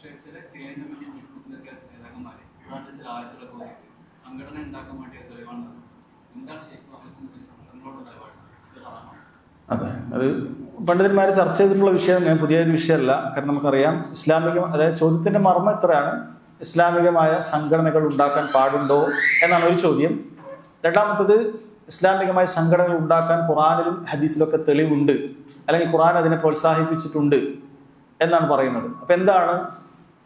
പക്ഷേ ചില ഫേസ്ബുക്കിലൊക്കെ നേതാക്കന്മാരെ ചില ആയത്തുകളൊക്കെ സംഘടന ഉണ്ടാക്കാൻ വേണ്ടി തെളിവാണ്. എന്താണ് സംഘടനകളോട് നിലപാട്? അതെ, അത് പണ്ഡിതന്മാർ ചർച്ച ചെയ്തിട്ടുള്ള വിഷയം ഞാൻ പുതിയൊരു വിഷയമല്ല. കാരണം നമുക്കറിയാം അതായത് ചോദ്യത്തിൻ്റെ മർമ്മം എത്രയാണ്, ഇസ്ലാമികമായ സംഘടനകൾ ഉണ്ടാക്കാൻ പാടുണ്ടോ എന്നാണ് ഒരു ചോദ്യം. രണ്ടാമത്തത്, ഇസ്ലാമികമായ സംഘടനകൾ ഉണ്ടാക്കാൻ ഖുറാനിലും ഹദീസിലൊക്കെ തെളിവുണ്ട്, അല്ലെങ്കിൽ ഖുറാൻ അതിനെ പ്രോത്സാഹിപ്പിച്ചിട്ടുണ്ട് എന്നാണ് പറയുന്നത്. അപ്പം എന്താണ്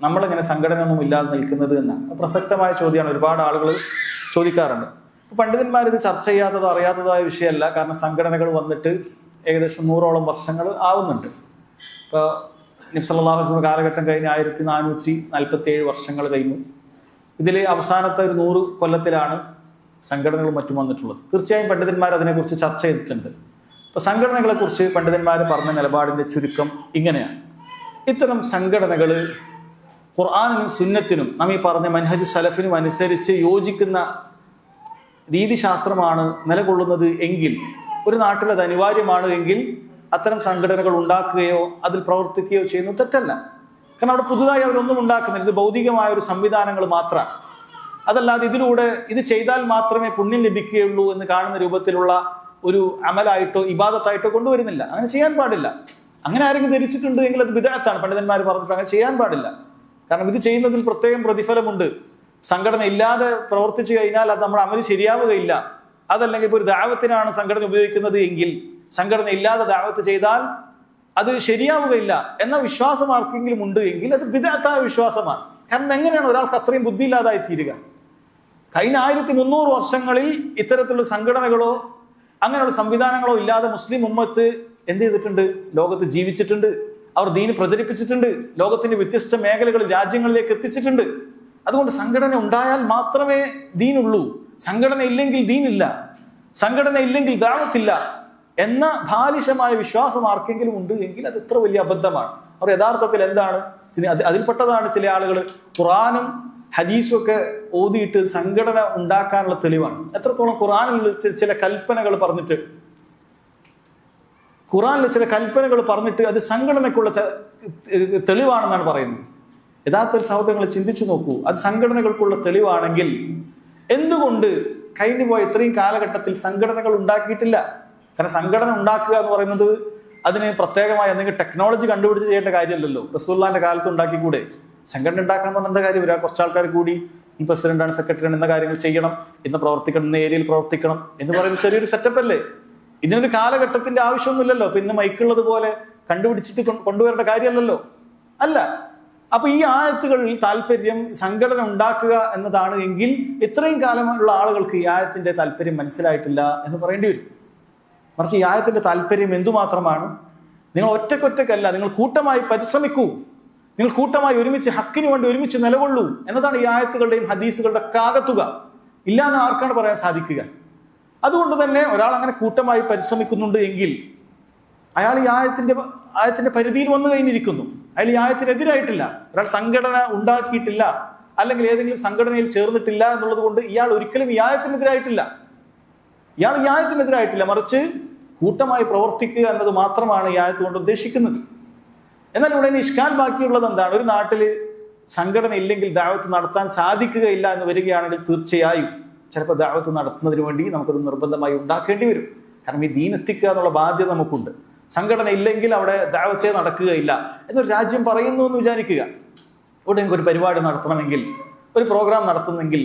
നമ്മളിങ്ങനെ സംഘടന ഒന്നും ഇല്ലാതെ നിൽക്കുന്നത് എന്നാണ് പ്രസക്തമായ ചോദ്യമാണ്. ഒരുപാട് ആളുകൾ ചോദിക്കാറുണ്ട്. പണ്ഡിതന്മാരിത് ചർച്ച ചെയ്യാത്തതോ അറിയാത്തതായ വിഷയമല്ല. കാരണം സംഘടനകൾ വന്നിട്ട് ഏകദേശം 100ഓളം വർഷങ്ങൾ ആവുന്നുണ്ട്. ഇപ്പോൾ നബി സല്ലല്ലാഹു അലൈഹി വസല്ലം കാലഘട്ടം കഴിഞ്ഞ് 1447 വർഷങ്ങൾ കഴിഞ്ഞു. ഇതിൽ അവസാനത്തെ ഒരു 100 കൊല്ലത്തിലാണ് സംഘടനകളും മറ്റും വന്നിട്ടുള്ളത്. തീർച്ചയായും പണ്ഡിതന്മാർ അതിനെക്കുറിച്ച് ചർച്ച ചെയ്തിട്ടുണ്ട്. അപ്പോൾ സംഘടനകളെക്കുറിച്ച് പണ്ഡിതന്മാർ പറഞ്ഞ നിലപാടിൻ്റെ ചുരുക്കം ഇങ്ങനെയാണ്. ഇത്തരം സംഘടനകൾ ഖുർആനിനും സുന്നത്തിനും നാം ഈ പറഞ്ഞ മൻഹജു സലഫിനും അനുസരിച്ച് യോജിക്കുന്ന രീതിശാസ്ത്രമാണ് നിലകൊള്ളുന്നത് എങ്കിൽ, ഒരു നാട്ടിൽ അത് അനിവാര്യമാണ് എങ്കിൽ അത്തരം സംഘടനകൾ ഉണ്ടാക്കുകയോ അതിൽ പ്രവർത്തിക്കുകയോ ചെയ്യുന്നത് തെറ്റല്ല. കാരണം അവിടെ പുതുതായി അവരൊന്നും ഉണ്ടാക്കുന്നില്ല. ഇത് ഭൗതികമായ ഒരു സംവിധാനങ്ങൾ മാത്രമാണ്. അതല്ലാതെ ഇതിലൂടെ ഇത് ചെയ്താൽ മാത്രമേ പുണ്യം ലഭിക്കുകയുള്ളൂ എന്ന് കാണുന്ന രൂപത്തിലുള്ള ഒരു അമലായിട്ടോ ഇബാദത്തായിട്ടോ കൊണ്ടുവരുന്നില്ല. അങ്ങനെ ചെയ്യാൻ പാടില്ല. അങ്ങനെ ആരെങ്കിലും ധരിച്ചിട്ടുണ്ട് എങ്കിൽ അത് ബിദ്അത്താണ്. പണ്ഡിതന്മാർ പറഞ്ഞിട്ട് അങ്ങനെ ചെയ്യാൻ പാടില്ല. കാരണം ഇത് ചെയ്യുന്നതിൽ പ്രത്യേകം പ്രതിഫലമുണ്ട്. സംഘടന ഇല്ലാതെ പ്രവർത്തിച്ചു കഴിഞ്ഞാൽ അത് നമ്മുടെ അമല് ശരിയാവുകയില്ല. അതല്ലെങ്കിൽ ഇപ്പോൾ ഒരു ദഅവത്തിനാണ് സംഘടന ഉപയോഗിക്കുന്നത് എങ്കിൽ സംഘടന ഇല്ലാതെ ദഅവത്ത് ചെയ്താൽ അത് ശരിയാവുകയില്ല എന്ന വിശ്വാസം ആർക്കെങ്കിലും ഉണ്ട് എങ്കിൽ അത് ബിദ്അത്തായ വിശ്വാസമാണ്. കാരണം എങ്ങനെയാണ് ഒരാൾക്ക് അത്രയും ബുദ്ധിയില്ലാതായി തീരുക? കഴിഞ്ഞ 1300 വർഷങ്ങളിൽ ഇത്തരത്തിലുള്ള സംഘടനകളോ അങ്ങനെയുള്ള സംവിധാനങ്ങളോ ഇല്ലാതെ മുസ്ലിം ഉമ്മത്ത് എന്ത് ചെയ്തിട്ടുണ്ട്? ലോകത്ത് ജീവിച്ചിട്ടുണ്ട്. അവർ ദീന് പ്രചരിപ്പിച്ചിട്ടുണ്ട്. ലോകത്തിന്റെ വ്യത്യസ്ത മേഖലകളിൽ രാജ്യങ്ങളിലേക്ക് എത്തിച്ചിട്ടുണ്ട്. അതുകൊണ്ട് സംഘടന ഉണ്ടായാൽ മാത്രമേ ദീനുള്ളൂ, സംഘടന ഇല്ലെങ്കിൽ ദീനില്ല, സംഘടന ഇല്ലെങ്കിൽ ദഅവത്തില്ല എന്ന ബാലിശമായ വിശ്വാസം ആർക്കെങ്കിലും ഉണ്ട് എങ്കിൽ അത് എത്ര വലിയ അബദ്ധമാണ്. അവർ യഥാർത്ഥത്തിൽ എന്താണ് അതിൽപ്പെട്ടതാണ് ചില ആളുകൾ ഖുറാനും ഹദീസും ഒക്കെ ഓതിയിട്ട് സംഘടന ഉണ്ടാക്കാനുള്ള തെളിവാണ്. എത്രത്തോളം ഖുറാനിൽ ചില കൽപ്പനകൾ പറഞ്ഞിട്ട് അത് സംഘടനക്കുള്ള തെളിവാണെന്നാണ് പറയുന്നത്. യഥാർത്ഥ സഹോദരങ്ങൾ ചിന്തിച്ചു നോക്കൂ. അത് സംഘടനകൾക്കുള്ള തെളിവാണെങ്കിൽ എന്തുകൊണ്ട് കഴിഞ്ഞുപോയ ഇത്രയും കാലഘട്ടത്തിൽ സംഘടനകൾ ഉണ്ടാക്കിയിട്ടില്ല? കാരണം സംഘടന ഉണ്ടാക്കുക എന്ന് പറയുന്നത് അതിന് പ്രത്യേകമായ എന്തെങ്കിലും ടെക്നോളജി കണ്ടുപിടിച്ച് ചെയ്യേണ്ട കാര്യമല്ലല്ലോ. റസൂലുള്ളാഹിന്റെ കാലത്ത് ഉണ്ടാക്കിക്കൂടെ? സംഘടന ഉണ്ടാക്കാൻ പറഞ്ഞ എന്താ കാര്യം? കുറച്ച് ആൾക്കാർ കൂടി ഈ പ്രസിഡന്റാണ്, സെക്രട്ടറിയാണ്, എന്ന കാര്യങ്ങൾ ചെയ്യണം, ഇന്ന് പ്രവർത്തിക്കണം, ഇന്ന ഏരിയയിൽ പ്രവർത്തിക്കണം എന്ന് പറയുന്നത് ചെറിയൊരു സെറ്റപ്പ് അല്ലേ? ഇതിനൊരു കാലഘട്ടത്തിന്റെ ആവശ്യമൊന്നുമില്ലല്ലോ. അപ്പൊ ഇന്ന് മൈക്കുള്ളത് പോലെ കണ്ടുപിടിച്ചിട്ട് കൊണ്ടുവരേണ്ട കാര്യമല്ലല്ലോ. അല്ല. അപ്പൊ ഈ ആയത്തുകളിൽ താല്പര്യം സംഘടന ഉണ്ടാക്കുക എന്നതാണ് എങ്കിൽ ഇത്രയും കാലമുള്ള ആളുകൾക്ക് ഈ ആയത്തിന്റെ താല്പര്യം മനസ്സിലായിട്ടില്ല എന്ന് പറയേണ്ടി വരും. മറിച്ച് ഈ ആയത്തിന്റെ താല്പര്യം എന്തുമാത്രമാണ്? നിങ്ങൾ ഒറ്റക്കൊറ്റക്കല്ല, നിങ്ങൾ കൂട്ടമായി പരിശ്രമിക്കൂ, നിങ്ങൾ കൂട്ടമായി ഒരുമിച്ച് ഹക്കിന് വേണ്ടി ഒരുമിച്ച് നിലകൊള്ളൂ എന്നതാണ് ഈ ആയത്തുകളുടെയും ഹദീസുകളുടെ കാകത്തുക. ഇല്ലാന്ന് ആർക്കാണ് പറയാൻ സാധിക്കുക? അതുകൊണ്ട് തന്നെ ഒരാൾ അങ്ങനെ കൂട്ടമായി പരിശ്രമിക്കുന്നുണ്ട് എങ്കിൽ അയാൾ ഈ ആയത്തിന്റെ പരിധിയിൽ വന്നു കഴിഞ്ഞിരിക്കുന്നു. അയാൾ ഈ ആയത്തിനെതിരായിട്ടില്ല. ഒരാൾ സംഘടന ഉണ്ടാക്കിയിട്ടില്ല, അല്ലെങ്കിൽ ഏതെങ്കിലും സംഘടനയിൽ ചേർന്നിട്ടില്ല എന്നുള്ളത് കൊണ്ട് ഇയാൾ ഒരിക്കലും ഈ ആയത്തിനെതിരായിട്ടില്ല. മറിച്ച് കൂട്ടമായി പ്രവർത്തിക്കുക എന്നത് മാത്രമാണ് ഈ ആയത്ത് കൊണ്ട് ഉദ്ദേശിക്കുന്നത്. എന്നാൽ ഇവിടെ ഇനി ഇഷ്കാൽ ബാക്കിയുള്ളത് എന്താണ്? ഒരു നാട്ടില് സംഘടന ഇല്ലെങ്കിൽ ദഅവത്ത് നടത്താൻ സാധിക്കുകയില്ല എന്ന് വരികയാണെങ്കിൽ തീർച്ചയായും ചിലപ്പോൾ ദഅവത്ത് നടത്തുന്നതിന് വേണ്ടി നമുക്കത് നിർബന്ധമായി ഉണ്ടാക്കേണ്ടി വരും. കാരണം ഈ ദീൻ എത്തിക്കുക എന്നുള്ള ബാധ്യത നമുക്കുണ്ട്. സംഘടന ഇല്ലെങ്കിൽ അവിടെ ദഅവത്തെ നടക്കുകയില്ല എന്നൊരു രാജ്യം പറയുന്നു എന്ന് വിചാരിക്കുക. ഇവിടെ നിങ്ങൾക്ക് ഒരു പരിപാടി നടത്തണമെങ്കിൽ, ഒരു പ്രോഗ്രാം നടത്തുന്നെങ്കിൽ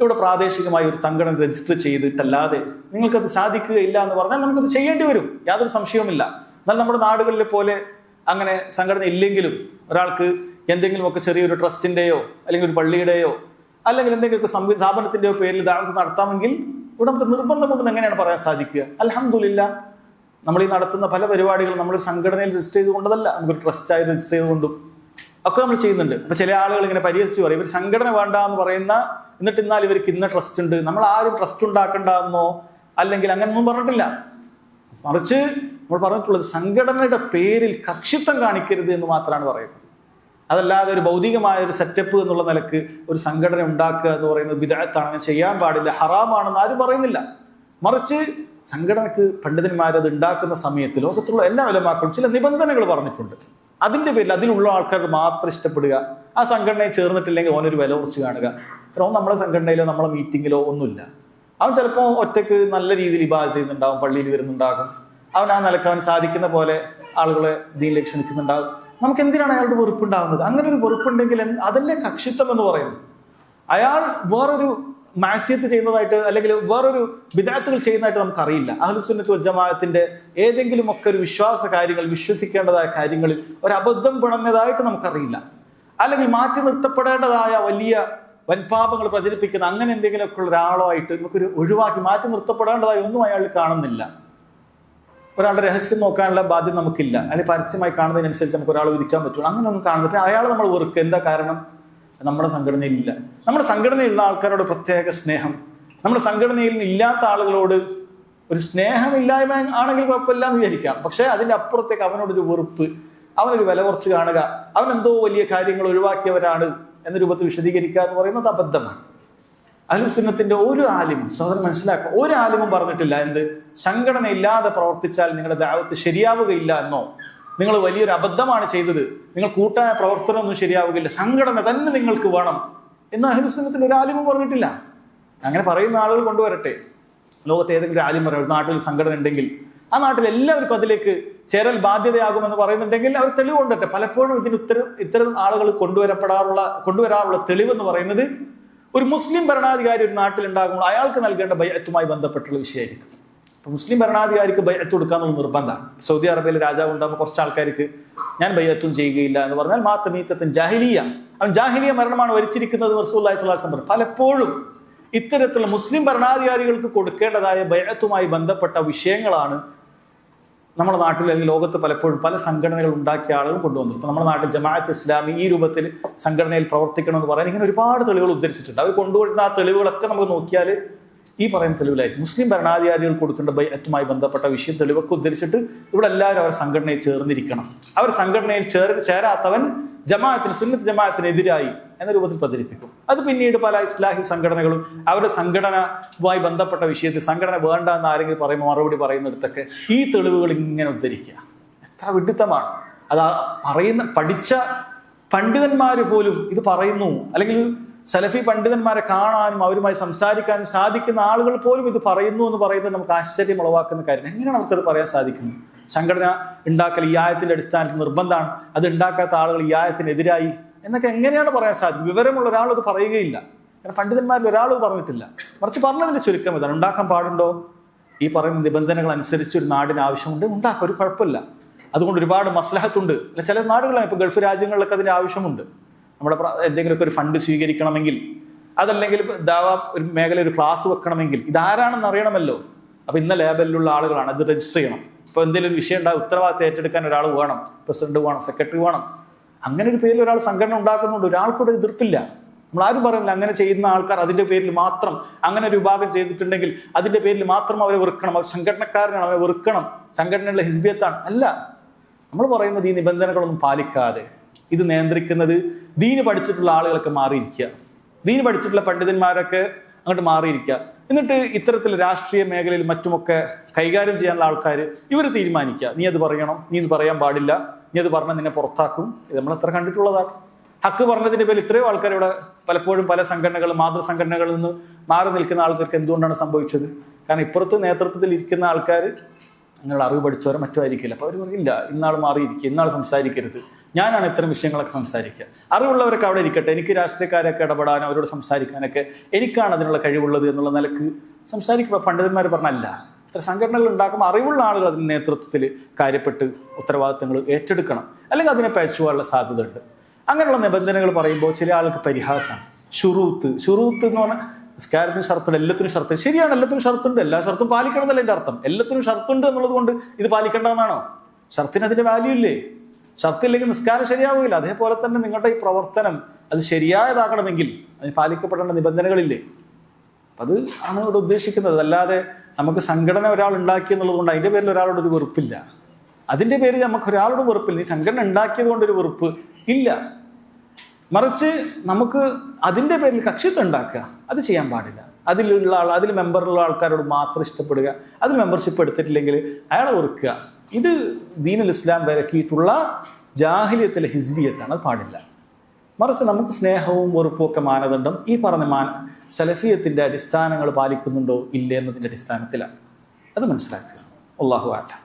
ഇവിടെ പ്രാദേശികമായി ഒരു സംഘടന രജിസ്റ്റർ ചെയ്തിട്ടല്ലാതെ നിങ്ങൾക്കത് സാധിക്കുകയില്ല എന്ന് പറഞ്ഞാൽ നമുക്കത് ചെയ്യേണ്ടി വരും, യാതൊരു സംശയവുമില്ല. എന്നാൽ നമ്മുടെ നാടുകളിലെ പോലെ അങ്ങനെ സംഘടന ഇല്ലെങ്കിലും ഒരാൾക്ക് എന്തെങ്കിലുമൊക്കെ ചെറിയൊരു ട്രസ്റ്റിൻ്റെയോ അല്ലെങ്കിൽ ഒരു പള്ളിയുടെയോ അല്ലെങ്കിൽ എന്തെങ്കിലുമൊക്കെ സ്ഥാപനത്തിൻ്റെയോ പേരിൽ ദഅവത്ത് നടത്താമെങ്കിൽ ഇവിടെ നമുക്ക് നിർബന്ധം കൊണ്ടെന്ന് എങ്ങനെയാണ് പറയാൻ സാധിക്കുക? അൽഹംദുലില്ലാഹ് നമ്മൾ ഈ നടത്തുന്ന പല പരിപാടികളും നമ്മൾ സംഘടനയിൽ രജിസ്റ്റർ ചെയ്തുകൊണ്ടതല്ല, നമുക്കൊരു ട്രസ്റ്റായി രജിസ്റ്റർ ചെയ്തുകൊണ്ടും ഒക്കെ നമ്മൾ ചെയ്യുന്നുണ്ട്. അപ്പൊ ചില ആളുകൾ ഇങ്ങനെ പരിഹസിച്ച് പറയും, ഇവർ സംഘടന വേണ്ട എന്ന് പറയുന്ന, എന്നിട്ട് എന്നാൽ ഇവർക്ക് ഇന്ന ട്രസ്റ്റ് ഉണ്ട്, നമ്മൾ ആരും ട്രസ്റ്റ് ഉണ്ടാക്കണ്ട എന്നോ അല്ലെങ്കിൽ അങ്ങനൊന്നും പറഞ്ഞിട്ടില്ല. മറിച്ച് നമ്മൾ പറഞ്ഞിട്ടുള്ളത് സംഘടനയുടെ പേരിൽ കക്ഷിത്വം കാണിക്കരുത് എന്ന് മാത്രമാണ് പറയുന്നത്. അതല്ലാതെ ഒരു ഭൗതികമായ ഒരു സെറ്റപ്പ് എന്നുള്ള നിലക്ക് ഒരു സംഘടന ഉണ്ടാക്കുക എന്ന് പറയുന്നത് ബിദ്അത്താണ്, അങ്ങനെ ചെയ്യാൻ പാടില്ല, ഹറാമാണെന്ന് ആരും പറയുന്നില്ല. മറിച്ച് സംഘടനക്ക് പണ്ഡിതന്മാരത് ഉണ്ടാക്കുന്ന സമയത്ത് ലോകത്തുള്ള എല്ലാ ഉലമാക്കളും ചില നിബന്ധനകൾ പറഞ്ഞിട്ടുണ്ട്. അതിൻ്റെ പേരിൽ അതിലുള്ള ആൾക്കാർ മാത്രം ഇഷ്ടപ്പെടുക, ആ സംഘടനയിൽ ചേർന്നിട്ടില്ലെങ്കിൽ ഓനൊരു വില കുറച്ച് കാണുക. കാരണം ഓൻ നമ്മളെ സംഘടനയിലോ നമ്മളെ മീറ്റിങ്ങിലോ ഒന്നുമില്ല. അവൻ ചിലപ്പോൾ ഒറ്റയ്ക്ക് നല്ല രീതിയിൽ ഇബാദത്ത് ചെയ്യുന്നുണ്ടാവും, പള്ളിയിൽ വരുന്നുണ്ടാകും, അവൻ ആ നിലക്ക് അവൻ സാധിക്കുന്ന പോലെ ആളുകളെ ദീനിലേക്ക് ക്ഷണിക്കുന്നുണ്ടാകും. നമുക്ക് എന്തിനാണ് അയാളുടെ വെറുപ്പുണ്ടാകുന്നത്? അങ്ങനെ ഒരു വെറുപ്പുണ്ടെങ്കിൽ അതല്ലേ കക്ഷിത്വം എന്ന് പറയുന്നത്. അയാൾ വേറൊരു മാസിയത്ത് ചെയ്യുന്നതായിട്ട് അല്ലെങ്കിൽ വേറൊരു ബിദ്അത്തുകൾ ചെയ്യുന്നതായിട്ട് നമുക്കറിയില്ല. അഹ്ലുസുന്നത്ത് വൽ ജമാഅത്തിന്റെ ഏതെങ്കിലും ഒക്കെ ഒരു വിശ്വാസ കാര്യങ്ങൾ, വിശ്വസിക്കേണ്ടതായ കാര്യങ്ങളിൽ ഒരു അബദ്ധം പിണഞ്ഞതായിട്ട് നമുക്കറിയില്ല. അല്ലെങ്കിൽ മാറ്റി നിർത്തപ്പെടേണ്ടതായ വലിയ വൻപാപങ്ങൾ പ്രചരിപ്പിക്കുന്ന അങ്ങനെ എന്തെങ്കിലുമൊക്കെ ഉള്ള ഒരാളായിട്ട് നമുക്കൊരു ഒഴിവാക്കി മാറ്റി നിർത്തപ്പെടേണ്ടതായി ഒന്നും അയാൾ കാണുന്നില്ല. ഒരാളുടെ രഹസ്യം നോക്കാനുള്ള ബാധ്യത നമുക്കില്ല. അല്ലെങ്കിൽ പരസ്യമായി കാണുന്നതിനനുസരിച്ച് നമുക്ക് ഒരാൾ വിധിക്കാൻ പറ്റുള്ളൂ. അങ്ങനെ ഒന്നും കാണുന്നില്ല. അയാൾ നമ്മൾ വെറുക്കുക. എന്താ കാരണം? നമ്മുടെ സംഘടനയിലില്ല. നമ്മുടെ സംഘടനയിലുള്ള ആൾക്കാരോട് പ്രത്യേക സ്നേഹം, നമ്മുടെ സംഘടനയിൽ ഇല്ലാത്ത ആളുകളോട് ഒരു സ്നേഹമില്ലായ്മ ആണെങ്കിൽ കുഴപ്പമില്ല എന്ന് വിചാരിക്കാം. പക്ഷെ അതിൻ്റെ അപ്പുറത്തേക്ക് അവനോടൊരു വെറുപ്പ്, അവനൊരു വില കുറച്ച് കാണുക, അവൻ എന്തോ വലിയ കാര്യങ്ങൾ ഒഴിവാക്കിയവരാണ് എന്ന രൂപത്തിൽ വിശദീകരിക്കുക എന്ന് പറയുന്നത് അബദ്ധമാണ്. അഹ്ലുസുന്നത്തിന്റെ ഒരു ആലിമും, സഹോദരൻ മനസ്സിലാക്കുക, ഒരു ആലിമും പറഞ്ഞിട്ടില്ല എന്ത് സംഘടന ഇല്ലാതെ പ്രവർത്തിച്ചാൽ നിങ്ങളുടെ ദഅവത്ത് ശരിയാവുകയില്ല എന്നോ, നിങ്ങൾ വലിയൊരു അബദ്ധമാണ് ചെയ്തത്, നിങ്ങൾ കൂട്ടായ പ്രവർത്തനമൊന്നും ശരിയാവുകയില്ല, സംഘടന തന്നെ നിങ്ങൾക്ക് വേണം എന്ന് അഹ്ലുസുന്നത്തിന്റെ ഒരു ആലിമും പറഞ്ഞിട്ടില്ല. അങ്ങനെ പറയുന്ന ആളുകൾ കൊണ്ടുവരട്ടെ. ലോകത്ത് ഏതെങ്കിലും ആലിം പറയും നാട്ടിൽ സംഘടന ഉണ്ടെങ്കിൽ ആ നാട്ടിൽ എല്ലാവർക്കും അതിലേക്ക് ചേരൽ ബാധ്യതയാകുമെന്ന് പറയുന്നുണ്ടെങ്കിൽ അവർ തെളിവ് കൊണ്ടട്ടെ. പലപ്പോഴും ഇതിന് ഇത്തരം ആളുകൾ കൊണ്ടുവരാറുള്ള തെളിവെന്ന് പറയുന്നത് ഒരു മുസ്ലിം ഭരണാധികാരി ഒരു നാട്ടിലുണ്ടാകുമ്പോൾ അയാൾക്ക് നൽകേണ്ട ബൈഅത്തുമായി ബന്ധപ്പെട്ടുള്ള വിഷയമായിരിക്കും. ഇപ്പൊ മുസ്ലിം ഭരണാധികാരിക്ക് ബൈഅത്ത് കൊടുക്കാന്നുള്ള നിർബന്ധമാണ്. സൗദി അറേബ്യയിലെ രാജാവ് ഉണ്ടാകുമ്പോൾ കുറച്ച് ആൾക്കാർക്ക് ഞാൻ ബൈഅത്തും ചെയ്യുകയില്ല എന്ന് പറഞ്ഞാൽ മാത്തമീത്തത്തിൻ ജാഹിലിയ, അവൻ ജാഹിലിയ മരണമാണ് വരിച്ചിരിക്കുന്നത് റസൂലുള്ളാഹി സ്വല്ലല്ലാഹു അലൈഹി വസല്ലം. പലപ്പോഴും ഇത്തരത്തിലുള്ള മുസ്ലിം ഭരണാധികാരികൾക്ക് കൊടുക്കേണ്ടതായ ബൈഅത്തുമായി ബന്ധപ്പെട്ട വിഷയങ്ങളാണ് നമ്മുടെ നാട്ടിൽ അല്ലെങ്കിൽ ലോകത്ത് പലപ്പോഴും പല സംഘടനകൾ ഉണ്ടാക്കിയ ആളുകൾ കൊണ്ടുവന്നിട്ടുണ്ട്. നമ്മുടെ നാട്ടിൽ ജമാഅത്ത് ഇസ്ലാമി ഈ രൂപത്തിൽ സംഘടനയിൽ പ്രവർത്തിക്കണമെന്ന് പറയാൻ ഇങ്ങനെ ഒരുപാട് തെളിവുകൾ ഉദ്ധരിച്ചിട്ടുണ്ട്. അവർ കൊണ്ടുവരുന്ന ആ തെളിവുകളൊക്കെ നമുക്ക് നോക്കിയാൽ ഈ പറയുന്ന തെളിവിലായിരിക്കും. മുസ്ലിം ഭരണാധികാരികൾ കൊടുക്കേണ്ട ബൈഅത്തുമായി ബന്ധപ്പെട്ട വിഷയം തെളിവൊക്കെ ഉദ്ധരിച്ചിട്ട് ഇവിടെ എല്ലാവരും അവർ സംഘടനയിൽ ചേർന്നിരിക്കണം, അവർ സംഘടനയിൽ ചേരാത്തവൻ ജമാഅത്തിന് സുന്നത്ത് ജമാഅത്തിനെതിരായി എന്ന രൂപത്തിൽ പ്രചരിപ്പിക്കും. അത് പിന്നീട് പല ഇസ്ലാഹി സംഘടനകളും അവരുടെ സംഘടനയുമായി ബന്ധപ്പെട്ട വിഷയത്തിൽ സംഘടന വേണ്ട എന്ന് ആരെങ്കിലും പറയുമ്പോൾ മറുപടി പറയുന്നിടത്തൊക്കെ ഈ തെളിവുകൾ ഇങ്ങനെ ഉദ്ധരിക്കുക. എത്ര വിഡിത്തമാണ്! അത് പഠിച്ച പണ്ഡിതന്മാർ പോലും ഇത് പറയുന്നു, അല്ലെങ്കിൽ സലഫി പണ്ഡിതന്മാരെ കാണാനും അവരുമായി സംസാരിക്കാനും സാധിക്കുന്ന ആളുകൾ പോലും ഇത് പറയുന്നു എന്ന് പറയുന്നത് നമുക്ക് ആശ്ചര്യം ഉളവാക്കുന്ന കാര്യം. എങ്ങനെയാണ് നമുക്കത് പറയാൻ സാധിക്കുന്നത്? സംഘടന ഉണ്ടാക്കൽ ഈ ആയത്തിന്റെ അടിസ്ഥാനത്തിൽ നിർബന്ധമാണ്, അത് ഉണ്ടാക്കാത്ത ആളുകൾ ഈ ആയത്തിനെതിരായി എന്നൊക്കെ എങ്ങനെയാണ് പറയാൻ സാധിക്കും? വിവരമുള്ള ഒരാൾ അത് പറയുകയില്ല. കാരണം പണ്ഡിതന്മാരിൽ ഒരാളും പറഞ്ഞിട്ടില്ല. മറിച്ച് പറഞ്ഞതിന്റെ ചുരുക്കം ഇതാണ്: ഉണ്ടാക്കാൻ പാടുണ്ടോ? ഈ പറയുന്ന നിബന്ധനകൾ അനുസരിച്ച് ഒരു നാടിന് ആവശ്യമുണ്ട്, ഉണ്ടാക്കാം, ഒരു കുഴപ്പമില്ല. അതുകൊണ്ട് ഒരുപാട് മസ്ലഹത്തുണ്ട്. അല്ല, ചില നാടുകളാണ്, ഇപ്പോൾ ഗൾഫ് രാജ്യങ്ങളിലൊക്കെ അതിന്റെ ആവശ്യമുണ്ട്. നമ്മുടെ എന്തെങ്കിലുമൊക്കെ ഒരു ഫണ്ട് സ്വീകരിക്കണമെങ്കിൽ, അതല്ലെങ്കിൽ ദാവ ഒരു മേഖല ഒരു ക്ലാസ് വെക്കണമെങ്കിൽ ഇതാരാണെന്ന് അറിയണമല്ലോ. അപ്പൊ ഇന്ന ലേബലിലുള്ള ആളുകളാണ്, അത് രജിസ്റ്റർ ചെയ്യണം. ഇപ്പൊ എന്തെങ്കിലും ഒരു വിഷയം ഉണ്ടാകും, ഉത്തരവാദിത്തം ഏറ്റെടുക്കാൻ ഒരാൾ വേണം, പ്രസിഡന്റ് വേണം, സെക്രട്ടറി വേണം. അങ്ങനെ ഒരു പേരിൽ ഒരാൾ സംഘടന ഉണ്ടാക്കുന്നുണ്ട്, ഒരാൾക്കൂടെ എതിർപ്പില്ല. നമ്മൾ ആരും പറയുന്നില്ല അങ്ങനെ ചെയ്യുന്ന ആൾക്കാർ അതിന്റെ പേരിൽ മാത്രം അങ്ങനെ ഒരു വിഭാഗം ചെയ്തിട്ടുണ്ടെങ്കിൽ അതിന്റെ പേരിൽ മാത്രം അവരെ വെറുക്കണം, അവർ സംഘടനക്കാരനാണ്, അവരെ വെറുക്കണം, സംഘടനയുള്ള ഹിസ്ബിയത്താണ്. അല്ല, നമ്മൾ പറയുന്നത് ഈ നിബന്ധനകളൊന്നും പാലിക്കാതെ ഇത് നിയന്ത്രിക്കുന്നത് ദീന് പഠിച്ചിട്ടുള്ള ആളുകളൊക്കെ മാറിയിരിക്കുക, ദീന് പഠിച്ചിട്ടുള്ള പണ്ഡിതന്മാരൊക്കെ അങ്ങോട്ട് മാറിയിരിക്കുക. എന്നിട്ട് ഇത്തരത്തിൽ രാഷ്ട്രീയ മേഖലയിൽ മറ്റുമൊക്കെ കൈകാര്യം ചെയ്യാനുള്ള ആൾക്കാർ ഇവർ തീരുമാനിക്കുക, നീ അത് പറയണം, നീ ഇത് പറയാൻ പാടില്ല, നീ അത് പറഞ്ഞാൽ നിന്നെ പുറത്താക്കും. ഇത് നമ്മൾ എത്ര കണ്ടിട്ടുള്ളതാണ്. ഹക്ക് പറഞ്ഞതിന്റെ പേരിൽ ഇത്രയോ ആൾക്കാർ ഇവിടെ പലപ്പോഴും പല സംഘടനകളും മാതൃസംഘടനകളിൽ നിന്ന് മാറി നിൽക്കുന്ന ആൾക്കാർക്ക് എന്തുകൊണ്ടാണ് സംഭവിച്ചത്? കാരണം ഇപ്പുറത്ത് നേതൃത്വത്തിൽ ഇരിക്കുന്ന ആൾക്കാർ അങ്ങനെയുള്ള അറിവ് പഠിച്ചവരെ മറ്റും ആയിരിക്കില്ല. അപ്പോൾ അവർ പറയില്ല, ഇന്നാൾ മാറിയിരിക്കുക, ഇന്നാൾ സംസാരിക്കരുത്, ഞാനാണ് ഇത്തരം വിഷയങ്ങളൊക്കെ സംസാരിക്കുക. അറിവുള്ളവരൊക്കെ അവിടെ ഇരിക്കട്ടെ, എനിക്ക് രാഷ്ട്രീയക്കാരൊക്കെ ഇടപെടാനോ അവരോട് സംസാരിക്കാനൊക്കെ എനിക്കാണ് അതിനുള്ള കഴിവുള്ളത് എന്നുള്ള നിലക്ക് സംസാരിക്കുമ്പോൾ പണ്ഡിതന്മാർ പറഞ്ഞല്ല. ഇത്ര സംഘടനകൾ ഉണ്ടാക്കുമ്പോൾ അറിവുള്ള ആളുകൾ അതിന് നേതൃത്വത്തിൽ കാര്യപ്പെട്ട് ഉത്തരവാദിത്തങ്ങൾ ഏറ്റെടുക്കണം, അല്ലെങ്കിൽ അതിനെ പഴച്ചുപോകാനുള്ള സാധ്യത ഉണ്ട്. അങ്ങനെയുള്ള നിബന്ധനകൾ പറയുമ്പോൾ ചില ആൾക്ക് പരിഹാസമാണ്. ഷുറൂത്ത് എന്ന് പറഞ്ഞാൽ നിസ്കാരത്തിന് ഷർത്തുണ്ട്, എല്ലാത്തിനും ഷർത്ത്. ശരിയാണ്, എല്ലാത്തിനും ഷർത്തുണ്ട്, എല്ലാ ഷർത്തും പാലിക്കണം എന്നല്ല എൻ്റെ അർത്ഥം. എല്ലാത്തിനും ഷർത്തുണ്ട് എന്നുള്ളത് കൊണ്ട് ഇത് പാലിക്കേണ്ടതെന്നാണോ? ഷർത്തിന് അതിൻ്റെ വാല്യൂ ഇല്ലേ? ഷർത്തില്ലെങ്കിൽ നിസ്കാരം ശരിയാവുകയില്ല. അതേപോലെ തന്നെ നിങ്ങളുടെ ഈ പ്രവർത്തനം അത് ശരിയായതാകണമെങ്കിൽ അതിന് പാലിക്കപ്പെടേണ്ട നിബന്ധനകളില്ലേ? അത് ആണ് ഇവിടെ ഉദ്ദേശിക്കുന്നത്. അല്ലാതെ നമുക്ക് സംഘടന ഒരാൾ ഉണ്ടാക്കി എന്നുള്ളത് കൊണ്ട് അതിൻ്റെ പേരിൽ ഒരാളോട് ഒരു വെറുപ്പില്ല. അതിൻ്റെ പേരിൽ നമുക്ക് ഒരാളോട് വെറുപ്പില്ല. നീ സംഘടന ഉണ്ടാക്കിയത് കൊണ്ടൊരു വെറുപ്പ് ഇല്ല. മറിച്ച് നമുക്ക് അതിൻ്റെ പേരിൽ കക്ഷിത്വം ഉണ്ടാക്കുക, അത് ചെയ്യാൻ പാടില്ല. അതിൽ മെമ്പറുള്ള ആൾക്കാരോട് മാത്രം ഇഷ്ടപ്പെടുക, അതിൽ മെമ്പർഷിപ്പ് എടുത്തിട്ടില്ലെങ്കിൽ അയാളെ വെറുക്കുക. ഇത് ദീനുൽ ഇസ്ലാം വിലക്കിയിട്ടുള്ള ജാഹിലിയത്തിലെ ഹിസ്ബിയത്താണ്. അത് പാടില്ല. മറിച്ച് നമുക്ക് സ്നേഹവും വെറുപ്പും ഒക്കെ മാനദണ്ഡം ഈ പറഞ്ഞ സലഫിയത്തിൻ്റെ അടിസ്ഥാനങ്ങൾ പാലിക്കുന്നുണ്ടോ ഇല്ലേ എന്നതിൻ്റെ അടിസ്ഥാനത്തിലാണ്. അത് മനസ്സിലാക്കുക. അല്ലാഹു അഅലം.